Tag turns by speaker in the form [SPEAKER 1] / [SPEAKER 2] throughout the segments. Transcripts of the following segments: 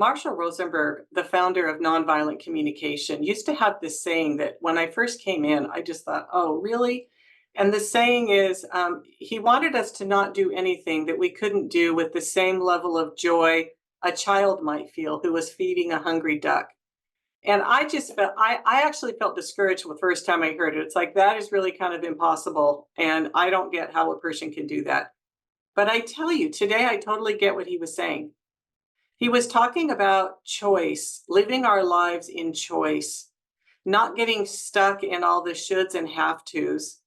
[SPEAKER 1] Marshall Rosenberg, the founder of nonviolent communication, used to have this saying that when I first came in, I just thought, oh, really? And the saying is, he wanted us to not do anything that we couldn't do with the same level of joy a child might feel who was feeding a hungry duck. And I just felt, I actually felt discouraged the first time I heard it. It's like, that is really kind of impossible. And I don't get how a person can do that. But I tell you, today I totally get what he was saying. He was talking about choice, living our lives in choice, not getting stuck in all the shoulds and have tos,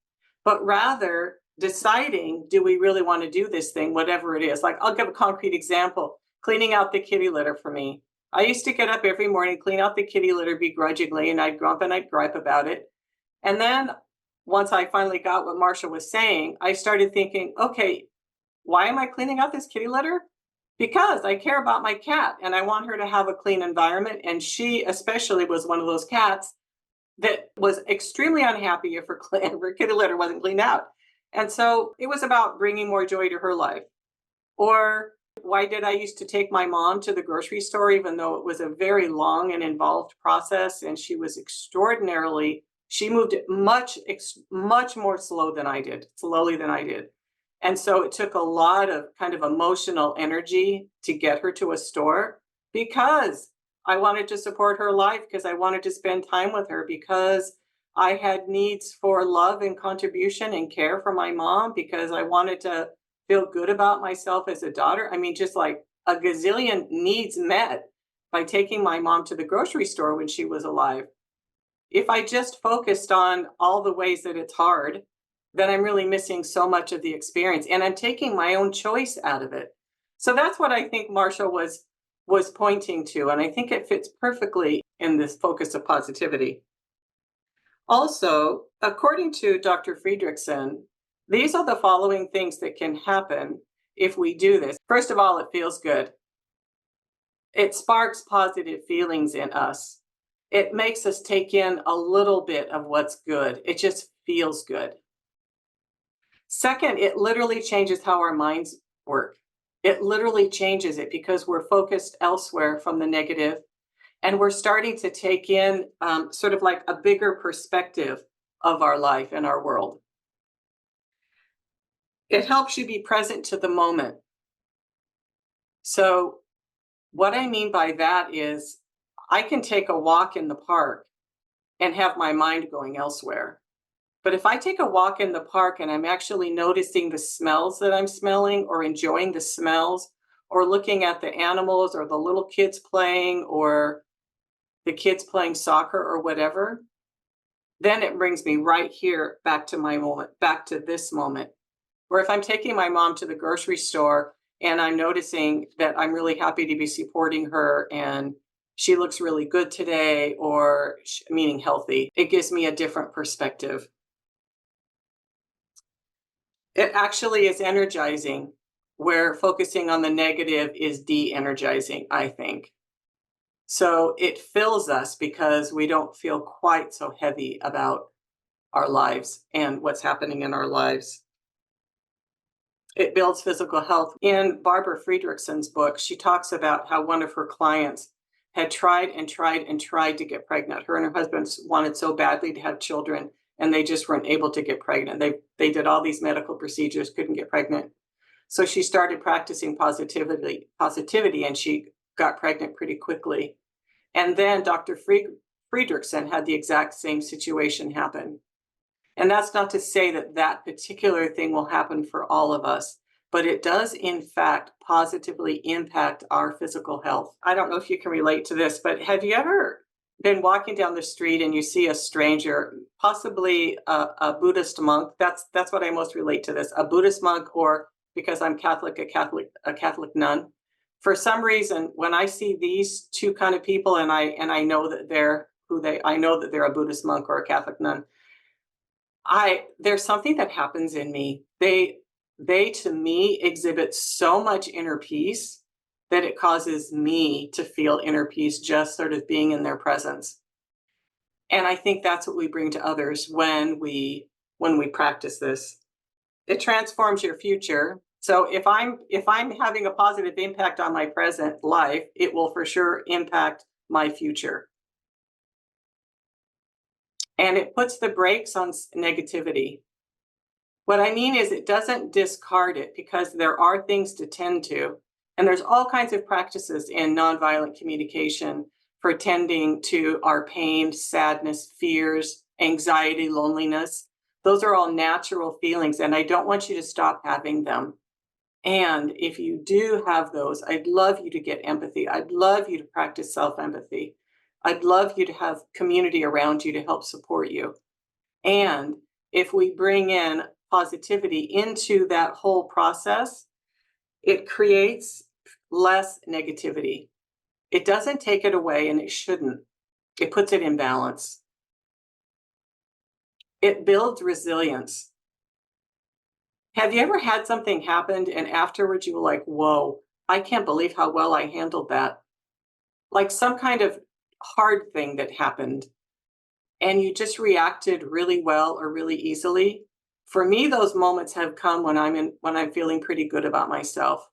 [SPEAKER 1] but rather deciding, do we really want to do this thing, whatever it is? Like, I'll give a concrete example, cleaning out the kitty litter for me. I used to get up every morning, clean out the kitty litter begrudgingly, and I'd grump and I'd gripe about it. And then once I finally got what Marsha was saying, I started thinking, okay, why am I cleaning out this kitty litter? Because I care about my cat and I want her to have a clean environment. And she especially was one of those cats that was extremely unhappy if her kitty litter wasn't cleaned out. And so it was about bringing more joy to her life. Or why did I used to take my mom to the grocery store, even though it was a very long and involved process, and she was she moved it much more slowly than I did. And so it took a lot of kind of emotional energy to get her to a store because I wanted to support her life, because I wanted to spend time with her, because I had needs for love and contribution and care for my mom, because I wanted to feel good about myself as a daughter. I mean, just like a gazillion needs met by taking my mom to the grocery store when she was alive. If I just focused on all the ways that it's hard, then I'm really missing so much of the experience, and I'm taking my own choice out of it. So that's what I think Marshall was pointing to, and I think it fits perfectly in this focus of positivity. Also, according to Dr. Friedrichsen, these are the following things that can happen if we do this. First of all, it feels good. It sparks positive feelings in us. It makes us take in a little bit of what's good. It just feels good. Second, it literally changes how our minds work. It literally changes it because we're focused elsewhere from the negative, and we're starting to take in sort of like a bigger perspective of our life and our world. It helps you be present to the moment. So what I mean by that is I can take a walk in the park and have my mind going elsewhere. But if I take a walk in the park and I'm actually noticing the smells that I'm smelling, or enjoying the smells, or looking at the animals or the little kids playing, or the kids playing soccer or whatever, then it brings me right here back to my moment, back to this moment. Or if I'm taking my mom to the grocery store and I'm noticing that I'm really happy to be supporting her and she looks really good today, or meaning healthy, it gives me a different perspective. It actually is energizing, where focusing on the negative is de-energizing, I think. So it fills us because we don't feel quite so heavy about our lives and what's happening in our lives. It builds physical health. In Barbara Friedrichsen's book, she talks about how one of her clients had tried and tried and tried to get pregnant. Her and her husband wanted so badly to have children, and they just weren't able to get pregnant. They did all these medical procedures, couldn't get pregnant. So she started practicing positivity, and she got pregnant pretty quickly. And then Dr. Friedrichsen had the exact same situation happen. And that's not to say that that particular thing will happen for all of us, but it does, in fact, positively impact our physical health. I don't know if you can relate to this, but have you ever been walking down the street and you see a stranger, possibly a Buddhist monk? That's what I most relate to this, a Buddhist monk, or because I'm Catholic, a Catholic nun. For some reason, when I see these two kind of people, and I know that I know that they're a Buddhist monk or a Catholic nun, there's something that happens in me. They to me exhibit so much inner peace that it causes me to feel inner peace just sort of being in their presence. And I think that's what we bring to others when we practice this. It transforms your future. So if I'm having a positive impact on my present life, it will for sure impact my future. And it puts the brakes on negativity. What I mean is it doesn't discard it because there are things to tend to. And there's all kinds of practices in nonviolent communication for tending to our pain, sadness, fears, anxiety, loneliness. Those are all natural feelings, and I don't want you to stop having them. And if you do have those, I'd love you to get empathy. I'd love you to practice self empathy. I'd love you to have community around you to help support you. And if we bring in positivity into that whole process, it creates less negativity. It doesn't take it away, and it shouldn't. It puts it in balance. It builds resilience. Have you ever had something happen and afterwards you were like, whoa, I can't believe how well I handled that? Like some kind of hard thing that happened and you just reacted really well or really easily. For me, those moments have come when I'm feeling pretty good about myself.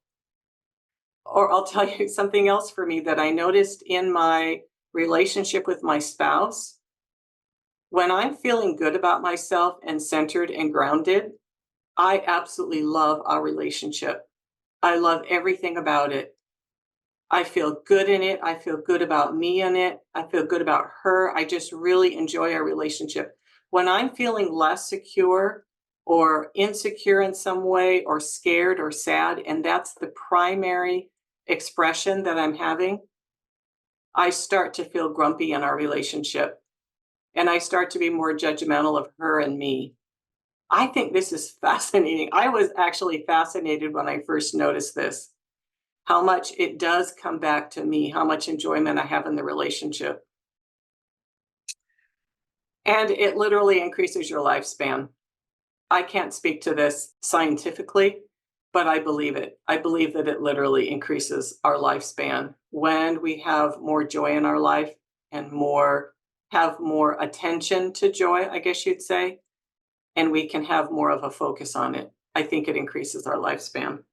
[SPEAKER 1] Or I'll tell you something else for me that I noticed in my relationship with my spouse. When I'm feeling good about myself and centered and grounded, I absolutely love our relationship. I love everything about it. I feel good in it. I feel good about me in it. I feel good about her. I just really enjoy our relationship. When I'm feeling less secure or insecure in some way or scared or sad, and that's the primary expression that I'm having, I start to feel grumpy in our relationship and I start to be more judgmental of her and me. I think this is fascinating. I was actually fascinated when I first noticed this, how much it does come back to me, how much enjoyment I have in the relationship. And it literally increases your lifespan. I can't speak to this scientifically, but I believe it. I believe that it literally increases our lifespan when we have more joy in our life and have more attention to joy, I guess you'd say, and we can have more of a focus on it. I think it increases our lifespan.